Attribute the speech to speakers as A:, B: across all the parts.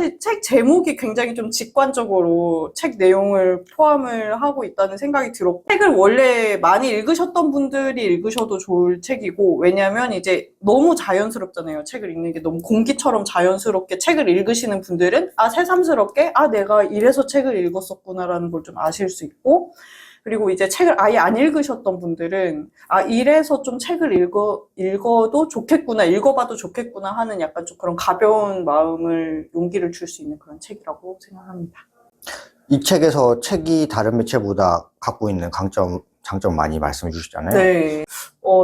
A: 사실 책 제목이 굉장히 좀 직관적으로 책 내용을 포함을 하고 있다는 생각이 들었고, 책을 원래 많이 읽으셨던 분들이 읽으셔도 좋을 책이고, 왜냐면 이제 너무 자연스럽잖아요. 책을 읽는 게 너무 공기처럼 자연스럽게 책을 읽으시는 분들은 새삼스럽게 내가 이래서 책을 읽었었구나라는 걸 좀 아실 수 있고, 그리고 이제 책을 아예 안 읽으셨던 분들은 이래서 좀 책을 읽어도 좋겠구나, 읽어봐도 좋겠구나 하는 약간 좀 그런 가벼운 마음을, 용기를 줄 수 있는 그런 책이라고 생각합니다.
B: 이 책에서 책이 다른 매체보다 갖고 있는 장점 많이 말씀해 주시잖아요.
A: 네.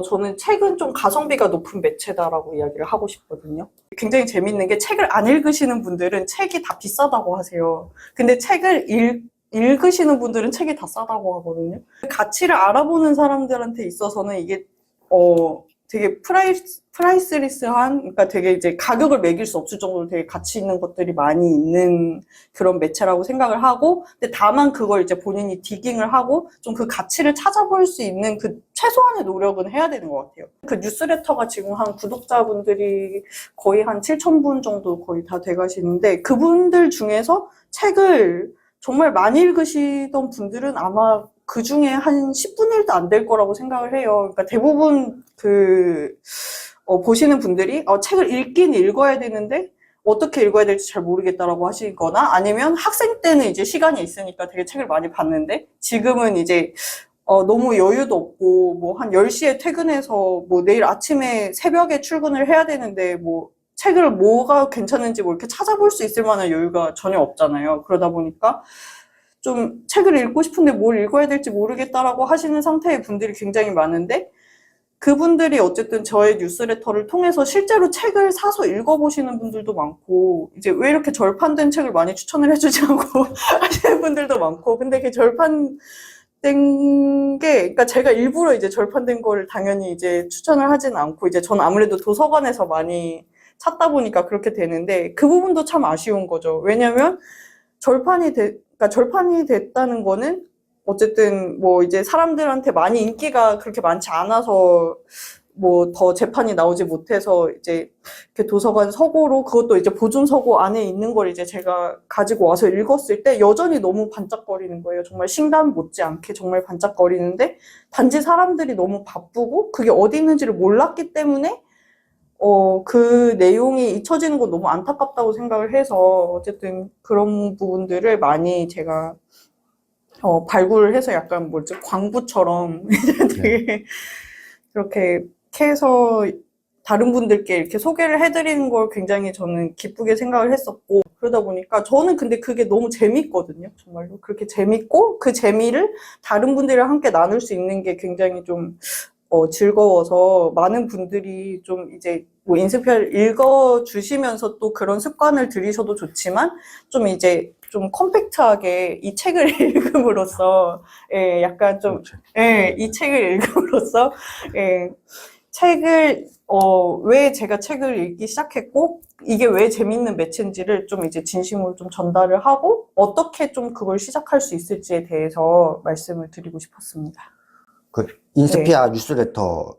A: 저는 책은 좀 가성비가 높은 매체다라고 이야기를 하고 싶거든요. 굉장히 재밌는 게, 책을 안 읽으시는 분들은 책이 다 비싸다고 하세요. 근데 책을 읽으시는 분들은 책이 다 싸다고 하거든요. 가치를 알아보는 사람들한테 있어서는 이게 되게 프라이스리스한, 그러니까 되게 이제 가격을 매길 수 없을 정도로 되게 가치 있는 것들이 많이 있는 그런 매체라고 생각을 하고, 근데 다만 그걸 이제 본인이 디깅을 하고 좀 그 가치를 찾아볼 수 있는 그 최소한의 노력은 해야 되는 것 같아요. 그 뉴스레터가 지금 한 구독자분들이 거의 한 7,000분 정도 거의 다 돼가시는데, 그분들 중에서 책을 정말 많이 읽으시던 분들은 아마 그 중에 한 10분의 1도 안 될 거라고 생각을 해요. 그러니까 대부분 보시는 분들이 책을 읽긴 읽어야 되는데 어떻게 읽어야 될지 잘 모르겠다라고 하시거나, 아니면 학생 때는 이제 시간이 있으니까 되게 책을 많이 봤는데 지금은 이제 너무 여유도 없고 뭐 한 10시에 퇴근해서 뭐 내일 아침에 새벽에 출근을 해야 되는데 뭐 책을 뭐가 괜찮은지 뭐 이렇게 찾아볼 수 있을 만한 여유가 전혀 없잖아요. 그러다 보니까 좀 책을 읽고 싶은데 뭘 읽어야 될지 모르겠다라고 하시는 상태의 분들이 굉장히 많은데, 그분들이 어쨌든 저의 뉴스레터를 통해서 실제로 책을 사서 읽어보시는 분들도 많고, 이제 왜 이렇게 절판된 책을 많이 추천을 해주지 않고 하시는 분들도 많고, 근데 그 절판된 게, 그러니까 제가 일부러 이제 절판된 거를 당연히 이제 추천을 하진 않고, 이제 전 아무래도 도서관에서 많이 찾다 보니까 그렇게 되는데, 그 부분도 참 아쉬운 거죠. 왜냐면 그러니까 절판이 됐다는 거는 어쨌든 뭐 이제 사람들한테 많이 인기가 그렇게 많지 않아서 뭐 더 재판이 나오지 못해서 이제 이렇게 도서관 서고로, 그것도 이제 보존 서고 안에 있는 걸 이제 제가 가지고 와서 읽었을 때 여전히 너무 반짝거리는 거예요. 정말 신간 못지않게 정말 반짝거리는데, 단지 사람들이 너무 바쁘고 그게 어디 있는지를 몰랐기 때문에 그 내용이 잊혀지는 건 너무 안타깝다고 생각을 해서, 어쨌든 그런 부분들을 많이 제가 발굴을 해서 약간 광부처럼 되게 그렇게 해서 다른 분들께 이렇게 소개를 해드리는 걸 굉장히 저는 기쁘게 생각을 했었고, 그러다 보니까 저는 근데 그게 너무 재밌거든요. 정말로 그렇게 재밌고, 그 재미를 다른 분들이랑 함께 나눌 수 있는 게 굉장히 좀 즐거워서, 많은 분들이 좀 이제 뭐 인생편 읽어주시면서 또 그런 습관을 들이셔도 좋지만, 좀 이제 좀 컴팩트하게 이 책을 읽음으로써, 약간 좀, 이 책을 읽음으로써, 책을, 왜 제가 책을 읽기 시작했고, 이게 왜 재밌는 매체인지를 좀 이제 진심으로 좀 전달을 하고, 어떻게 좀 그걸 시작할 수 있을지에 대해서 말씀을 드리고 싶었습니다.
B: 그 인스피아 뉴스레터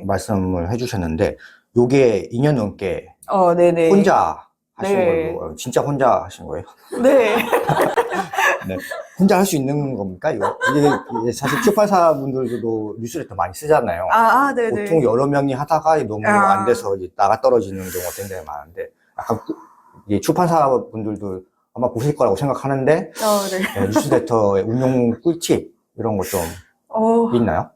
B: 말씀을 해주셨는데, 요게 2년 넘게
A: 네네.
B: 혼자 하신 걸로, 진짜 혼자 하신 거예요?
A: 네.
B: 네. 혼자 할 수 있는 겁니까, 이거? 이게 사실 출판사 분들도 뉴스레터 많이 쓰잖아요.
A: 네네.
B: 보통 여러 명이 하다가 너무 안 돼서 이제 나가 떨어지는 경우가 굉장히 많은데, 약간 이 출판사 분들도 아마 보실 거라고 생각하는데,
A: 네.
B: 뉴스레터의 운영 꿀팁 이런 거 좀 있나요?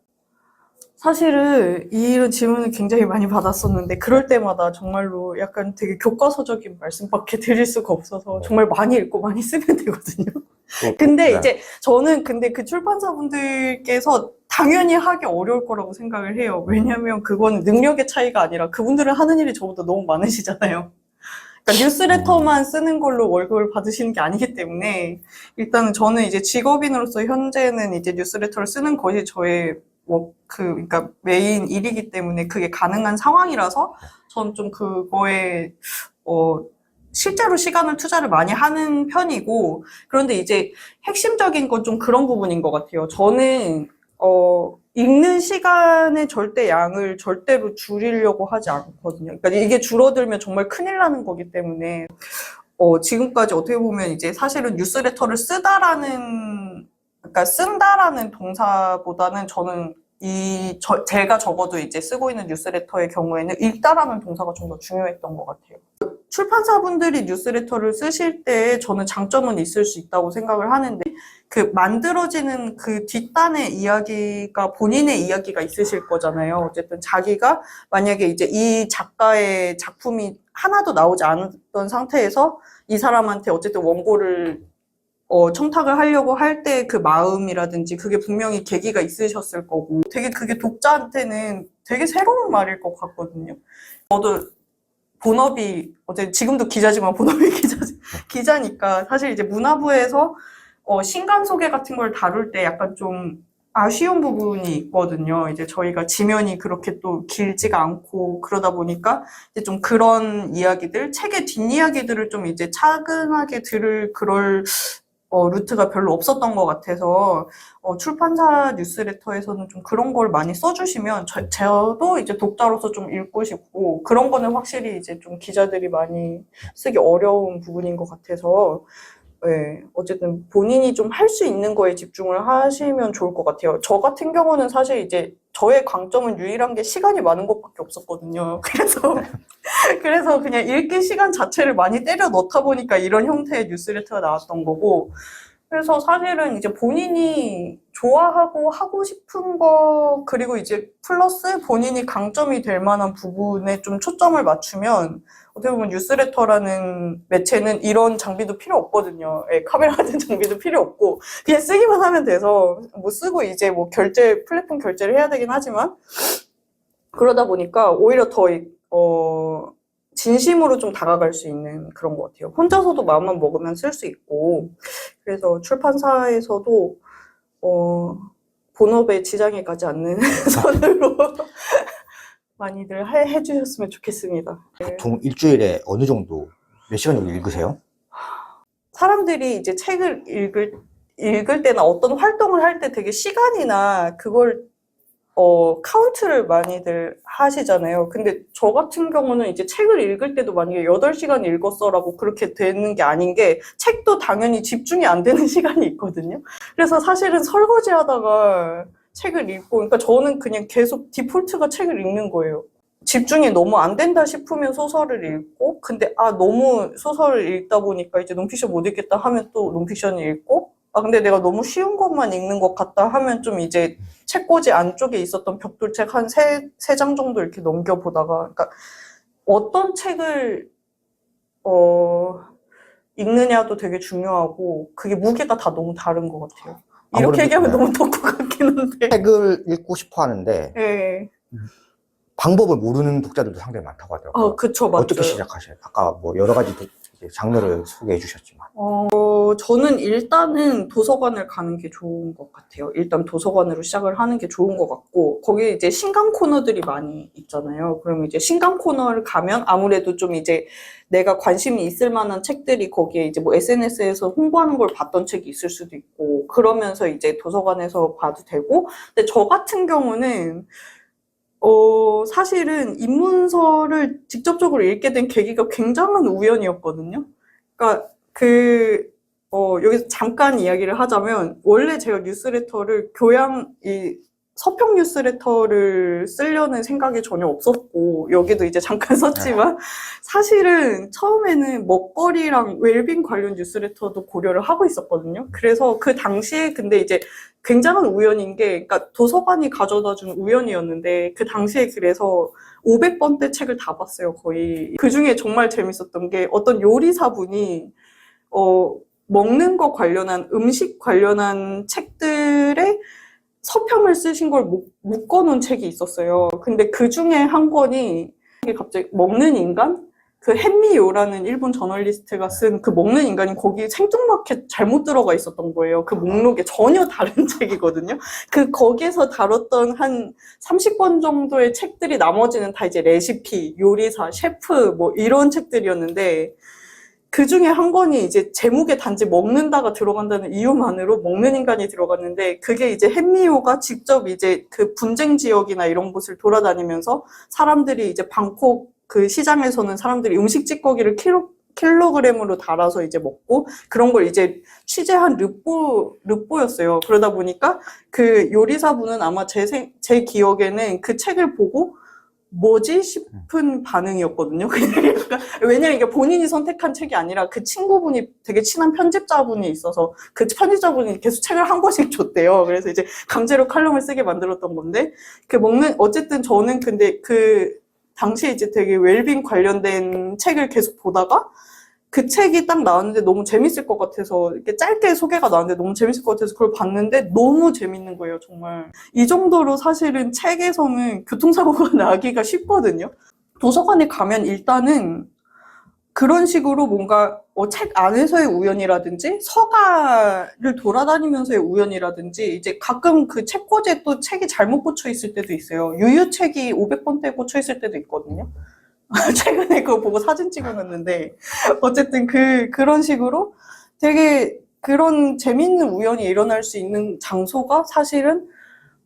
A: 사실은 이런 질문을 굉장히 많이 받았었는데, 그럴 때마다 정말로 약간 되게 교과서적인 말씀밖에 드릴 수가 없어서 정말 많이 읽고 많이 쓰면 되거든요. 근데 이제 저는 근데 그 출판사분들께서 당연히 하기 어려울 거라고 생각을 해요. 왜냐면 그건 능력의 차이가 아니라 그분들은 하는 일이 저보다 너무 많으시잖아요. 그러니까 뉴스레터만 쓰는 걸로 월급을 받으시는 게 아니기 때문에, 일단은 저는 이제 직업인으로서 현재는 이제 뉴스레터를 쓰는 것이 저의 그러니까 메인 일이기 때문에 그게 가능한 상황이라서 저는 좀 그거에 실제로 시간을 투자를 많이 하는 편이고, 그런데 이제 핵심적인 건 좀 그런 부분인 것 같아요. 저는 읽는 시간의 절대 양을 절대로 줄이려고 하지 않거든요. 그러니까 이게 줄어들면 정말 큰일 나는 거기 때문에 지금까지 어떻게 보면 이제 사실은 뉴스레터를 그러니까 쓴다라는 동사보다는 저는 제가 적어도 이제 쓰고 있는 뉴스레터의 경우에는 읽다라는 동사가 좀 더 중요했던 것 같아요. 출판사분들이 뉴스레터를 쓰실 때 저는 장점은 있을 수 있다고 생각을 하는데, 그 만들어지는 그 뒷단의 이야기가 본인의 이야기가 있으실 거잖아요. 어쨌든 자기가 만약에 이제 이 작가의 작품이 하나도 나오지 않았던 상태에서 이 사람한테 어쨌든 원고를 청탁을 하려고 할 때 그 마음이라든지 그게 분명히 계기가 있으셨을 거고, 되게 그게 독자한테는 되게 새로운 말일 것 같거든요. 저도 본업이 지금도 기자지만 본업이 기자니까 사실 이제 문화부에서 신간 소개 같은 걸 다룰 때 약간 좀 아쉬운 부분이 있거든요. 이제 저희가 지면이 그렇게 또 길지가 않고 그러다 보니까 이제 좀 그런 이야기들, 책의 뒷이야기들을 좀 이제 차근하게 들을 그럴 루트가 별로 없었던 것 같아서, 출판사 뉴스레터에서는 좀 그런 걸 많이 써주시면, 저도 이제 독자로서 좀 읽고 싶고, 그런 거는 확실히 이제 좀 기자들이 많이 쓰기 어려운 부분인 것 같아서, 네, 어쨌든 본인이 좀 할 수 있는 거에 집중을 하시면 좋을 것 같아요. 저 같은 경우는 사실 이제 저의 강점은 유일한 게 시간이 많은 것밖에 없었거든요. 그래서 그냥 읽기 시간 자체를 많이 때려 넣다 보니까 이런 형태의 뉴스레터가 나왔던 거고, 그래서 사실은 이제 본인이 좋아하고 하고 싶은 거, 그리고 이제 플러스 본인이 강점이 될 만한 부분에 좀 초점을 맞추면, 어떻게 보면 뉴스레터라는 매체는 이런 장비도 필요 없거든요. 예, 카메라 같은 장비도 필요 없고, 그냥 쓰기만 하면 돼서, 뭐 쓰고 이제 뭐 플랫폼 결제를 해야 되긴 하지만, 그러다 보니까 오히려 더, 진심으로 좀 다가갈 수 있는 그런 것 같아요. 혼자서도 마음만 먹으면 쓸 수 있고, 그래서 출판사에서도, 본업에 지장이 가지 않는 선으로 많이들 해주셨으면 좋겠습니다.
B: 보통 일주일에 어느 정도, 몇 시간 정도 읽으세요?
A: 사람들이 이제 책을 읽을 때나 어떤 활동을 할 때 되게 시간이나 그걸 카운트를 많이들 하시잖아요. 근데 저 같은 경우는 이제 책을 읽을 때도 만약에 8시간 읽었어라고 그렇게 되는 게 아닌 게, 책도 당연히 집중이 안 되는 시간이 있거든요. 그래서 사실은 설거지 하다가 책을 읽고, 그러니까 저는 그냥 계속 디폴트가 책을 읽는 거예요. 집중이 너무 안 된다 싶으면 소설을 읽고, 근데 너무 소설을 읽다 보니까 이제 논픽션 못 읽겠다 하면 또 논픽션을 읽고, 근데 내가 너무 쉬운 것만 읽는 것 같다 하면 좀 이제 책꽂이 안쪽에 있었던 벽돌책 한 세 장 정도 이렇게 넘겨보다가, 그러니까 어떤 책을 읽느냐도 되게 중요하고, 그게 무게가 다 너무 다른 것 같아요. 이렇게 얘기하면 너무 덕후 같긴 한데.
B: 책을 읽고 싶어 하는데,
A: 네.
B: 방법을 모르는 독자들도 상당히 많다고 하더라고요.
A: 그쵸, 맞죠.
B: 어떻게 시작하셔요? 아까 뭐 여러 가지 장르를 소개해 주셨지만.
A: 저는 일단은 도서관을 가는 게 좋은 것 같아요. 일단 도서관으로 시작을 하는 게 좋은 것 같고, 거기에 이제 신간 코너들이 많이 있잖아요. 그럼 이제 신간 코너를 가면 아무래도 좀 이제 내가 관심이 있을 만한 책들이 거기에 이제 뭐 SNS에서 홍보하는 걸 봤던 책이 있을 수도 있고, 그러면서 이제 도서관에서 봐도 되고, 근데 저 같은 경우는 사실은 입문서를 직접적으로 읽게 된 계기가 굉장한 우연이었거든요. 그러니까 여기서 잠깐 이야기를 하자면, 원래 제가 뉴스레터를 서평 뉴스레터를 쓰려는 생각이 전혀 없었고, 여기도 이제 잠깐 썼지만, 사실은 처음에는 먹거리랑 웰빙 관련 뉴스레터도 고려를 하고 있었거든요. 그래서 그 당시에 근데 이제 굉장한 우연인 게, 그러니까 도서관이 가져다 준 우연이었는데, 그 당시에 그래서 500번대 책을 다 봤어요, 거의. 그 중에 정말 재밌었던 게, 어떤 요리사분이 먹는 거 관련한, 음식 관련한 책들의 서평을 쓰신 걸 묶어놓은 책이 있었어요. 근데 그 중에 한 권이 갑자기 먹는 인간? 그 헨미요라는 일본 저널리스트가 쓴 그 먹는 인간이 거기 생뚱맞게 잘못 들어가 있었던 거예요. 그 목록에 전혀 다른 책이거든요. 거기에서 다뤘던 한 30권 정도의 책들이, 나머지는 다 이제 레시피, 요리사, 셰프 뭐 이런 책들이었는데, 그 중에 한 권이 이제 제목에 단지 먹는다가 들어간다는 이유만으로 먹는 인간이 들어갔는데, 그게 이제 헨미요가 직접 이제 그 분쟁 지역이나 이런 곳을 돌아다니면서 사람들이 이제 방콕 그 시장에서는 사람들이 음식 찌꺼기를 킬로그램으로 달아서 이제 먹고 그런 걸 이제 취재한 르뽀였어요. 그러다 보니까 그 요리사분은 아마 제 기억에는 그 책을 보고 뭐지 싶은 반응이었거든요. 그냥 약간, 왜냐면 이게 본인이 선택한 책이 아니라 그 친구분이 되게 친한 편집자분이 있어서 그 편집자분이 계속 책을 한 권씩 줬대요. 그래서 이제 강제로 칼럼을 쓰게 만들었던 건데 어쨌든 저는 근데 그 당시에 이제 되게 웰빙 관련된 책을 계속 보다가 그 책이 딱 나왔는데 너무 재밌을 것 같아서 이렇게 짧게 소개가 나왔는데 너무 재밌을 것 같아서 그걸 봤는데 너무 재밌는 거예요, 정말. 이 정도로 사실은 책에서는 교통사고가 나기가 쉽거든요. 도서관에 가면 일단은 그런 식으로 뭔가 책 안에서의 우연이라든지 서가를 돌아다니면서의 우연이라든지 이제 가끔 그 책꽂이에 또 책이 잘못 꽂혀 있을 때도 있어요. 유유책이 500번대에 꽂혀 있을 때도 있거든요. 최근에 그거 보고 사진 찍어놨는데 어쨌든 그런 식으로 되게 그런 재밌는 우연이 일어날 수 있는 장소가 사실은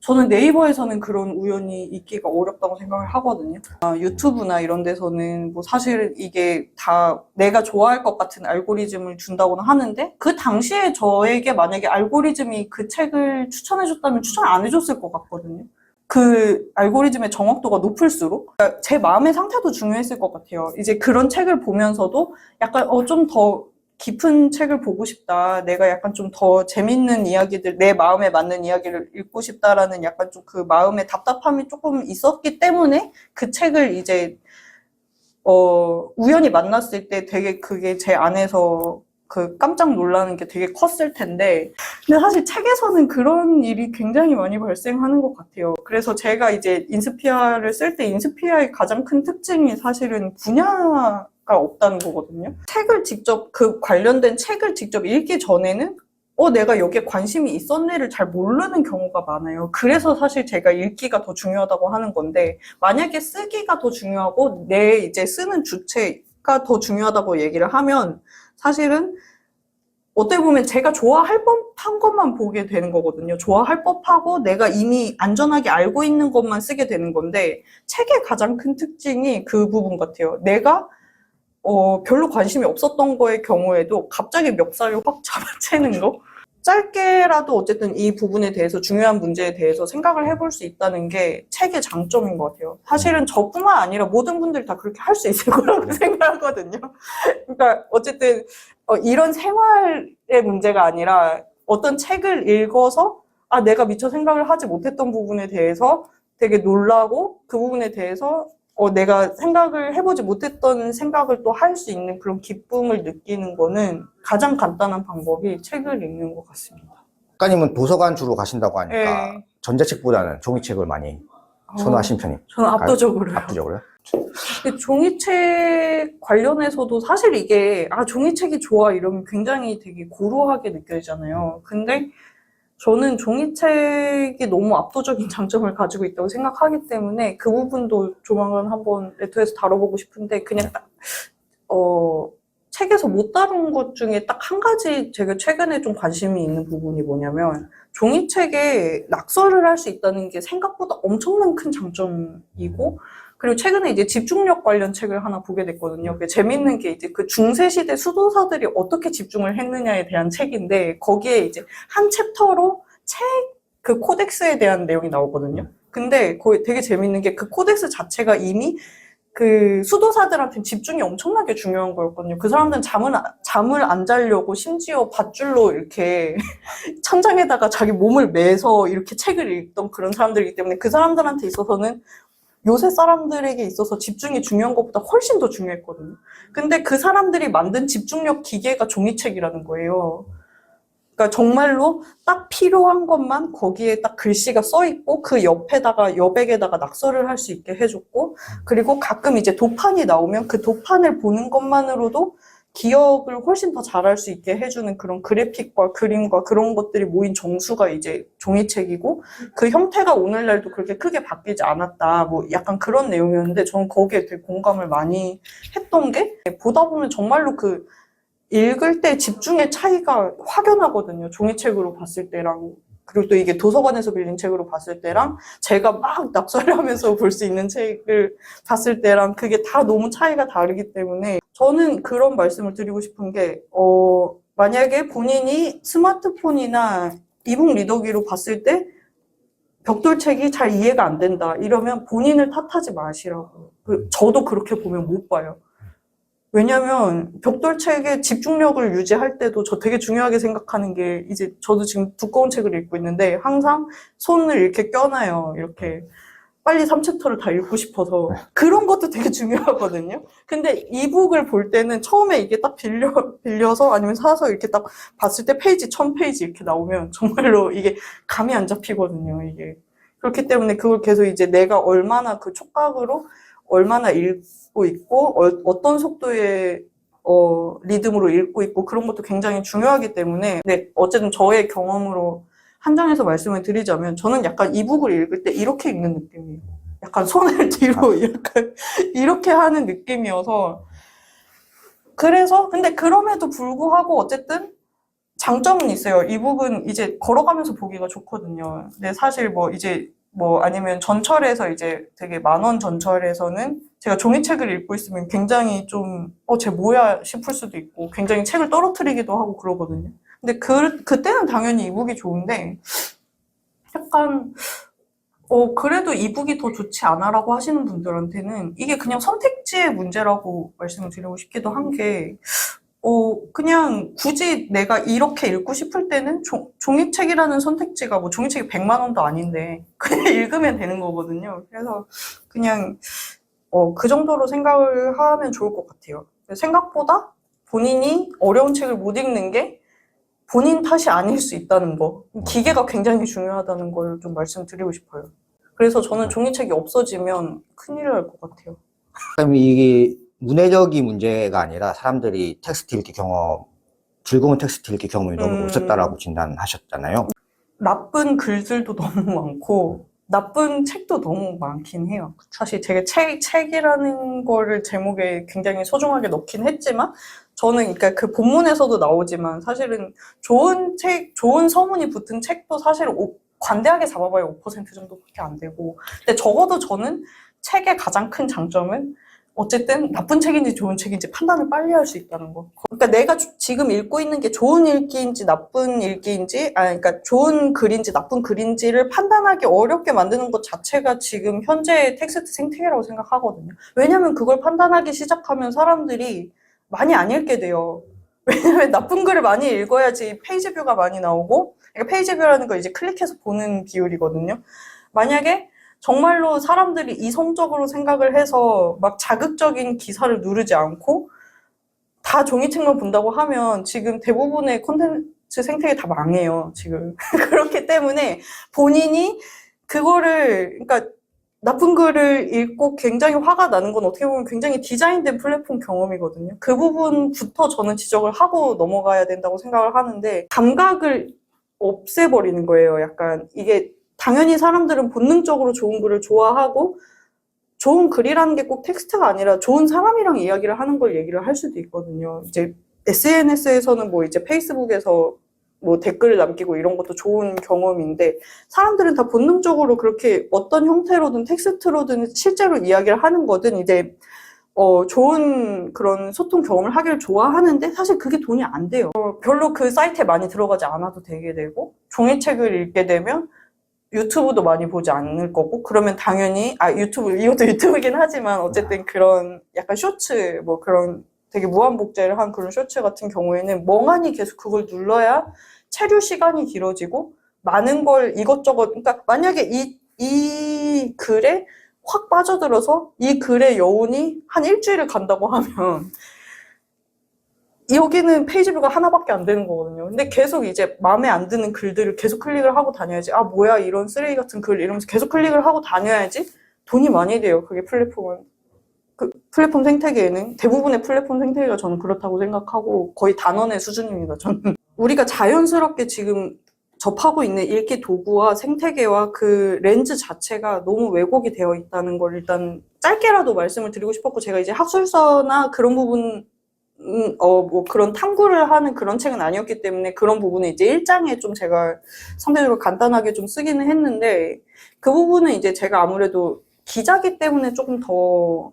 A: 저는 네이버에서는 그런 우연이 있기가 어렵다고 생각을 하거든요. 유튜브나 이런 데서는 뭐 사실 이게 다 내가 좋아할 것 같은 알고리즘을 준다고는 하는데 그 당시에 저에게 만약에 알고리즘이 그 책을 추천해줬다면 추천 안 해줬을 것 같거든요. 그 알고리즘의 정확도가 높을수록 그러니까 제 마음의 상태도 중요했을 것 같아요. 이제 그런 책을 보면서도 약간 좀 더 깊은 책을 보고 싶다. 내가 약간 좀 더 재밌는 이야기들, 내 마음에 맞는 이야기를 읽고 싶다라는 약간 좀 그 마음의 답답함이 조금 있었기 때문에 그 책을 이제 우연히 만났을 때 되게 그게 제 안에서 그 깜짝 놀라는 게 되게 컸을 텐데 근데 사실 책에서는 그런 일이 굉장히 많이 발생하는 것 같아요. 그래서 제가 이제 인스피아를 쓸 때 인스피아의 가장 큰 특징이 사실은 분야가 없다는 거거든요. 책을 직접 그 관련된 책을 직접 읽기 전에는 내가 여기에 관심이 있었네를 잘 모르는 경우가 많아요. 그래서 사실 제가 읽기가 더 중요하다고 하는 건데 만약에 쓰기가 더 중요하고 내 이제 쓰는 주체가 더 중요하다고 얘기를 하면 사실은 어떻게 보면 제가 좋아할 법한 것만 보게 되는 거거든요. 좋아할 법하고 내가 이미 안전하게 알고 있는 것만 쓰게 되는 건데 책의 가장 큰 특징이 그 부분 같아요. 내가 별로 관심이 없었던 거의 경우에도 갑자기 멱살을 확 잡아채는 거? 짧게라도 어쨌든 이 부분에 대해서 중요한 문제에 대해서 생각을 해볼 수 있다는 게 책의 장점인 것 같아요. 사실은 저뿐만 아니라 모든 분들이 다 그렇게 할 수 있을 거라고 생각하거든요. 그러니까 어쨌든 이런 생활의 문제가 아니라 어떤 책을 읽어서 내가 미처 생각을 하지 못했던 부분에 대해서 되게 놀라고 그 부분에 대해서 내가 생각을 해보지 못했던 생각을 또 할 수 있는 그런 기쁨을 느끼는 거는 가장 간단한 방법이 책을 읽는 것 같습니다.
B: 작가님은 도서관 주로 가신다고 하니까
A: 네.
B: 전자책보다는 종이책을 많이 선호하신 편인가요?
A: 저는 압도적으로요.
B: 압도적으로요?
A: 근데 종이책 관련해서도 사실 이게 종이책이 좋아 이러면 굉장히 되게 고루하게 느껴지잖아요. 근데 저는 종이책이 너무 압도적인 장점을 가지고 있다고 생각하기 때문에 그 부분도 조만간 한번 레터에서 다뤄보고 싶은데 그냥 딱 책에서 못 다룬 것 중에 딱 한 가지 제가 최근에 좀 관심이 있는 부분이 뭐냐면 종이책에 낙서를 할 수 있다는 게 생각보다 엄청난 큰 장점이고 그리고 최근에 이제 집중력 관련 책을 하나 보게 됐거든요. 그게 재밌는 게 이제 그 중세시대 수도사들이 어떻게 집중을 했느냐에 대한 책인데 거기에 이제 한 챕터로 그 코덱스에 대한 내용이 나오거든요. 근데 거기 되게 재밌는 게 그 코덱스 자체가 이미 그 수도사들한테는 집중이 엄청나게 중요한 거였거든요. 그 사람들은 잠을 안 자려고 심지어 밧줄로 이렇게 천장에다가 자기 몸을 매서 이렇게 책을 읽던 그런 사람들이기 때문에 그 사람들한테 있어서는 요새 사람들에게 있어서 집중이 중요한 것보다 훨씬 더 중요했거든요. 근데 그 사람들이 만든 집중력 기계가 종이책이라는 거예요. 그러니까 정말로 딱 필요한 것만 거기에 딱 글씨가 써 있고 그 옆에다가 여백에다가 낙서를 할 수 있게 해줬고 그리고 가끔 이제 도판이 나오면 그 도판을 보는 것만으로도 기억을 훨씬 더 잘할 수 있게 해주는 그런 그래픽과 그림과 그런 것들이 모인 정수가 이제 종이책이고 그 형태가 오늘날도 그렇게 크게 바뀌지 않았다. 뭐 약간 그런 내용이었는데 저는 거기에 되게 공감을 많이 했던 게 보다 보면 정말로 그 읽을 때 집중의 차이가 확연하거든요. 종이책으로 봤을 때랑 그리고 또 이게 도서관에서 빌린 책으로 봤을 때랑 제가 막 낙서를 하면서 볼 수 있는 책을 봤을 때랑 그게 다 너무 차이가 다르기 때문에 저는 그런 말씀을 드리고 싶은 게, 만약에 본인이 스마트폰이나 이북 리더기로 봤을 때 벽돌책이 잘 이해가 안 된다. 이러면 본인을 탓하지 마시라고. 저도 그렇게 보면 못 봐요. 왜냐면 벽돌책의 집중력을 유지할 때도 저 되게 중요하게 생각하는 게 이제 저도 지금 두꺼운 책을 읽고 있는데 항상 손을 이렇게 껴놔요. 이렇게 빨리 3챕터를 다 읽고 싶어서 그런 것도 되게 중요하거든요. 근데 이북을 볼 때는 처음에 이게 딱 빌려서 아니면 사서 이렇게 딱 봤을 때 페이지 1000페이지 이렇게 나오면 정말로 이게 감이 안 잡히거든요. 이게 그렇기 때문에 그걸 계속 이제 내가 얼마나 그 촉각으로 얼마나 읽고 있고 어떤 속도의 리듬으로 읽고 있고 그런 것도 굉장히 중요하기 때문에 네, 어쨌든 저의 경험으로 한정해서 말씀을 드리자면 저는 약간 이북을 읽을 때 이렇게 읽는 느낌이에요. 약간 손을 뒤로 약간 이렇게 하는 느낌이어서 그래서 근데 그럼에도 불구하고 어쨌든 장점은 있어요. 이북은 이제 걸어가면서 보기가 좋거든요. 근데 사실 뭐 이제 뭐 아니면 전철에서 이제 되게 만원 전철에서는 제가 종이책을 읽고 있으면 굉장히 좀 쟤 뭐야 싶을 수도 있고 굉장히 책을 떨어뜨리기도 하고 그러거든요. 근데 그때는 당연히 이북이 좋은데 약간 그래도 이북이 더 좋지 않아라고 하시는 분들한테는 이게 그냥 선택지의 문제라고 말씀을 드리고 싶기도 한 게 그냥 굳이 내가 이렇게 읽고 싶을 때는 종이책이라는 선택지가 뭐 종이책이 100만 원도 아닌데 그냥 읽으면 되는 거거든요. 그래서 그냥 그 정도로 생각을 하면 좋을 것 같아요. 생각보다 본인이 어려운 책을 못 읽는 게 본인 탓이 아닐 수 있다는 거. 기계가 굉장히 중요하다는 걸 좀 말씀드리고 싶어요. 그래서 저는 종이책이 없어지면 큰일 날 것 같아요.
B: 그럼 이게 문해력이 문제가 아니라 사람들이 텍스트 읽기 즐거운 텍스트 읽기 경험이 너무 없었다라고 진단하셨잖아요.
A: 나쁜 글들도 너무 많고 나쁜 책도 너무 많긴 해요. 사실 제가 책이라는 거를 제목에 굉장히 소중하게 넣긴 했지만 저는 그러니까 그 본문에서도 나오지만 사실은 좋은 서문이 붙은 책도 사실 관대하게 잡아봐야 5% 정도밖에 안 되고 근데 적어도 저는 책의 가장 큰 장점은 어쨌든 나쁜 책인지 좋은 책인지 판단을 빨리 할 수 있다는 거. 그러니까 내가 지금 읽고 있는 게 좋은 읽기인지 나쁜 읽기인지, 그러니까 좋은 글인지 나쁜 글인지를 판단하기 어렵게 만드는 것 자체가 지금 현재의 텍스트 생태계라고 생각하거든요. 왜냐면 그걸 판단하기 시작하면 사람들이 많이 안 읽게 돼요. 왜냐면 나쁜 글을 많이 읽어야지 페이지 뷰가 많이 나오고, 그러니까 페이지 뷰라는 거 이제 클릭해서 보는 비율이거든요. 만약에 정말로 사람들이 이성적으로 생각을 해서 막 자극적인 기사를 누르지 않고 다 종이책만 본다고 하면 지금 대부분의 콘텐츠 생태계 다 망해요, 지금. 그렇기 때문에 본인이 그거를, 그러니까 나쁜 글을 읽고 굉장히 화가 나는 건 어떻게 보면 굉장히 디자인된 플랫폼 경험이거든요. 그 부분부터 저는 지적을 하고 넘어가야 된다고 생각을 하는데 감각을 없애버리는 거예요, 약간. 이게 당연히 사람들은 본능적으로 좋은 글을 좋아하고 좋은 글이라는 게 꼭 텍스트가 아니라 좋은 사람이랑 이야기를 하는 걸 얘기를 할 수도 있거든요. 이제 SNS에서는 뭐 이제 페이스북에서 뭐 댓글을 남기고 이런 것도 좋은 경험인데 사람들은 다 본능적으로 그렇게 어떤 형태로든 텍스트로든 실제로 이야기를 하는 거든 이제 좋은 그런 소통 경험을 하기를 좋아하는데 사실 그게 돈이 안 돼요. 별로 그 사이트에 많이 들어가지 않아도 되게 되고 종이책을 읽게 되면 유튜브도 많이 보지 않을 거고 그러면 당연히 이것도 유튜브긴 하지만 어쨌든 그런 약간 쇼츠 뭐 그런 되게 무한복제를 한 그런 쇼츠 같은 경우에는 멍하니 계속 그걸 눌러야 체류 시간이 길어지고 많은 걸 이것저것 그러니까 만약에 이 글에 확 빠져들어서 이 글의 여운이 한 일주일을 간다고 하면 여기는 페이지 뷰가 하나밖에 안 되는 거거든요. 근데 계속 이제 마음에 안 드는 글들을 계속 클릭을 하고 다녀야지. 뭐야 이런 쓰레기 같은 글 이러면서 계속 클릭을 하고 다녀야지 돈이 많이 돼요. 그게 플랫폼은. 그 플랫폼 생태계에는 대부분의 플랫폼 생태계가 저는 그렇다고 생각하고 거의 단원의 수준입니다. 저는. 우리가 자연스럽게 지금 접하고 있는 읽기 도구와 생태계와 그 렌즈 자체가 너무 왜곡이 되어 있다는 걸 일단 짧게라도 말씀을 드리고 싶었고 제가 이제 학술서나 그런 부분 뭐 그런 탐구를 하는 그런 책은 아니었기 때문에 그런 부분은 이제 1장에 좀 제가 상대적으로 간단하게 좀 쓰기는 했는데 그 부분은 이제 제가 아무래도 기자기 때문에 조금 더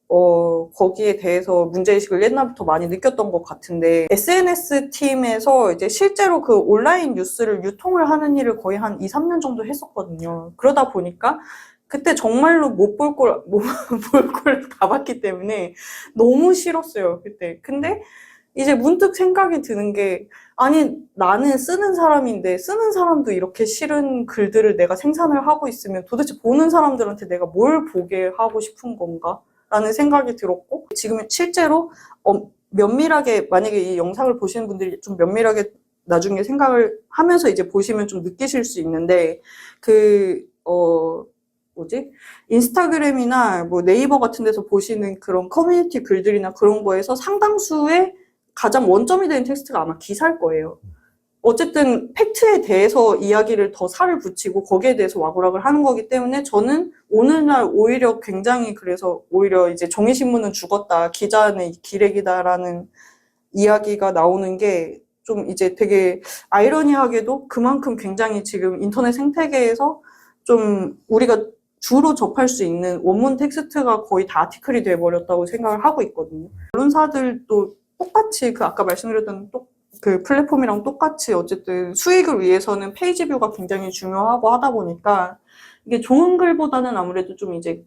A: 거기에 대해서 문제의식을 옛날부터 많이 느꼈던 것 같은데, SNS 팀에서 이제 실제로 그 온라인 뉴스를 유통을 하는 일을 거의 한 2, 3년 정도 했었거든요. 그러다 보니까 그때 정말로 못 볼 걸 다 봤기 때문에 너무 싫었어요, 그때. 근데 이제 문득 생각이 드는 게, 아니, 나는 쓰는 사람인데, 쓰는 사람도 이렇게 싫은 글들을 내가 생산을 하고 있으면 도대체 보는 사람들한테 내가 뭘 보게 하고 싶은 건가? 라는 생각이 들었고, 지금 실제로, 면밀하게, 만약에 이 영상을 보시는 분들이 좀 면밀하게 나중에 생각을 하면서 이제 보시면 좀 느끼실 수 있는데, 인스타그램이나 뭐 네이버 같은 데서 보시는 그런 커뮤니티 글들이나 그런 거에서 상당수의 가장 원점이 되는 텍스트가 아마 기사일 거예요. 어쨌든 팩트에 대해서 이야기를 더 살을 붙이고 거기에 대해서 와구락을 하는 거기 때문에 저는 오늘날 오히려 굉장히 그래서 오히려 이제 종이신문은 죽었다, 기자는 기레기다라는 이야기가 나오는 게 좀 이제 되게 아이러니하게도 그만큼 굉장히 지금 인터넷 생태계에서 좀 우리가 주로 접할 수 있는 원문 텍스트가 거의 다 아티클이 돼버렸다고 생각을 하고 있거든요. 언론사들도 똑같이 그 아까 말씀드렸던 그 플랫폼이랑 똑같이 어쨌든 수익을 위해서는 페이지 뷰가 굉장히 중요하고 하다 보니까 이게 좋은 글보다는 아무래도 좀 이제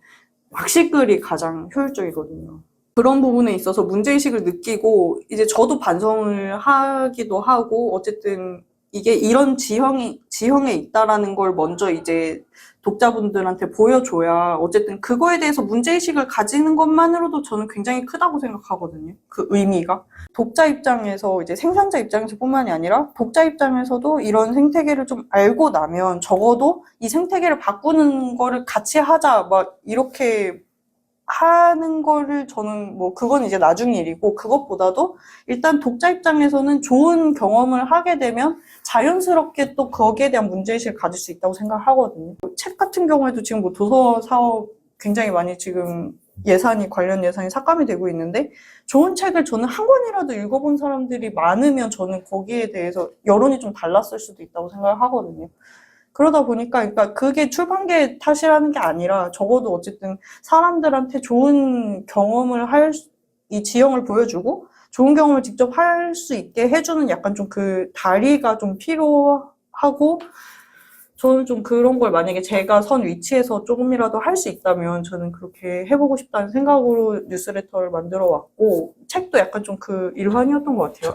A: 박식글이 가장 효율적이거든요. 그런 부분에 있어서 문제의식을 느끼고 이제 저도 반성을 하기도 하고 어쨌든 이게 이런 지형에 있다라는 걸 먼저 이제 독자분들한테 보여줘야 어쨌든 그거에 대해서 문제의식을 가지는 것만으로도 저는 굉장히 크다고 생각하거든요. 그 의미가. 독자 입장에서 이제 생산자 입장에서 뿐만이 아니라 독자 입장에서도 이런 생태계를 좀 알고 나면 적어도 이 생태계를 바꾸는 거를 같이 하자 막 이렇게 하는 거를 저는 뭐 그건 이제 나중 일이고 그것보다도 일단 독자 입장에서는 좋은 경험을 하게 되면 자연스럽게 또 거기에 대한 문제의식을 가질 수 있다고 생각하거든요. 책 같은 경우에도 지금 뭐 도서 사업 굉장히 많이 지금 관련 예산이 삭감이 되고 있는데 좋은 책을 저는 한 권이라도 읽어본 사람들이 많으면 저는 거기에 대해서 여론이 좀 달랐을 수도 있다고 생각을 하거든요. 그러다 보니까, 그러니까 그게 출판계 탓이라는 게 아니라 적어도 어쨌든 사람들한테 좋은 경험을 이 지형을 보여주고 좋은 경험을 직접 할 수 있게 해주는 약간 좀 그 다리가 좀 필요하고 저는 좀 그런 걸 만약에 제가 선 위치에서 조금이라도 할 수 있다면 저는 그렇게 해보고 싶다는 생각으로 뉴스레터를 만들어 왔고 책도 약간 좀 그 일환이었던 것 같아요.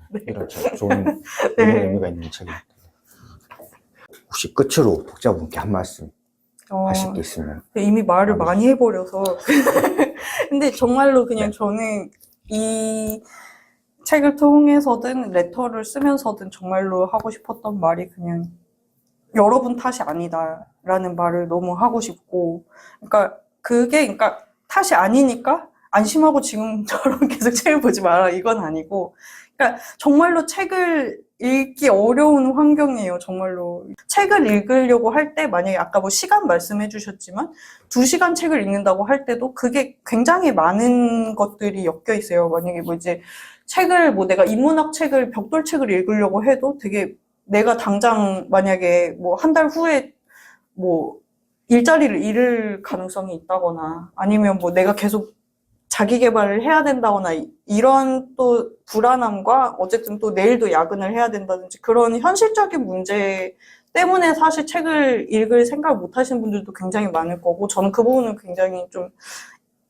B: 네. 이런 책, 좋은 의미가 있는 책입니다. 혹시 끝으로 독자분께 한 말씀 하실 게 있으면.
A: 이미 말을 많이 해버려서. 근데 정말로 그냥 저는 이 책을 통해서든 레터를 쓰면서든 정말로 하고 싶었던 말이 그냥 여러분 탓이 아니다라는 말을 너무 하고 싶고, 그러니까 탓이 아니니까 안심하고 지금처럼 계속 책을 보지 마라 이건 아니고, 그러니까 정말로 책을 읽기 어려운 환경이에요, 정말로. 책을 읽으려고 할 때, 만약에 아까 뭐 시간 말씀해 주셨지만, 2시간 책을 읽는다고 할 때도 그게 굉장히 많은 것들이 엮여 있어요. 만약에 뭐 이제 내가 인문학 책을, 벽돌책을 읽으려고 해도 되게 내가 당장 만약에 뭐 한 달 후에 뭐 일자리를 잃을 가능성이 있다거나, 아니면 뭐 내가 계속 자기 개발을 해야 된다거나 이런 또 불안함과 어쨌든 또 내일도 야근을 해야 된다든지 그런 현실적인 문제 때문에 사실 책을 읽을 생각을 못 하시는 분들도 굉장히 많을 거고 저는 그 부분은 굉장히 좀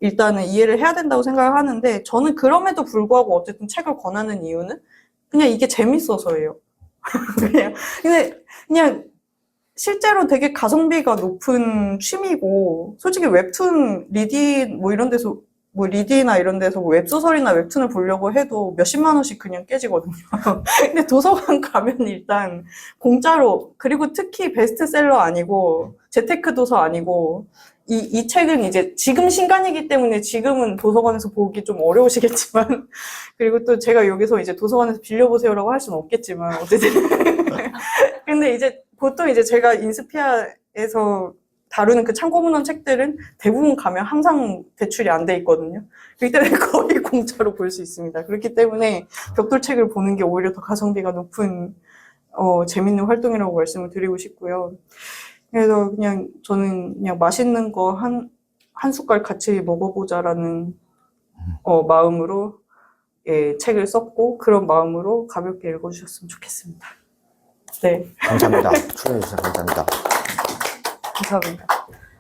A: 일단은 이해를 해야 된다고 생각을 하는데 저는 그럼에도 불구하고 어쨌든 책을 권하는 이유는 그냥 이게 재밌어서예요. 그냥 실제로 되게 가성비가 높은 취미고 솔직히 웹툰 리디나 이런 데서 웹소설이나 웹툰을 보려고 해도 몇십만 원씩 그냥 깨지거든요. 근데 도서관 가면 일단 공짜로, 그리고 특히 베스트셀러 아니고, 재테크 도서 아니고, 이 책은 이제 지금 신간이기 때문에 지금은 도서관에서 보기 좀 어려우시겠지만, 그리고 또 제가 여기서 이제 도서관에서 빌려보세요라고 할 수는 없겠지만, 어쨌든. 근데 이제 보통 이제 제가 인스피아에서 다루는 그 참고문헌 책들은 대부분 가면 항상 대출이 안 돼 있거든요. 그렇기 때문에 거의 공짜로 볼 수 있습니다. 그렇기 때문에 벽돌책을 보는 게 오히려 더 가성비가 높은 재밌는 활동이라고 말씀을 드리고 싶고요. 그래서 그냥 저는 그냥 맛있는 거 한 숟갈 같이 먹어보자라는 마음으로 예, 책을 썼고 그런 마음으로 가볍게 읽어주셨으면 좋겠습니다. 네,
B: 감사합니다. 출연해주셔서 감사합니다.
A: 감사합니다.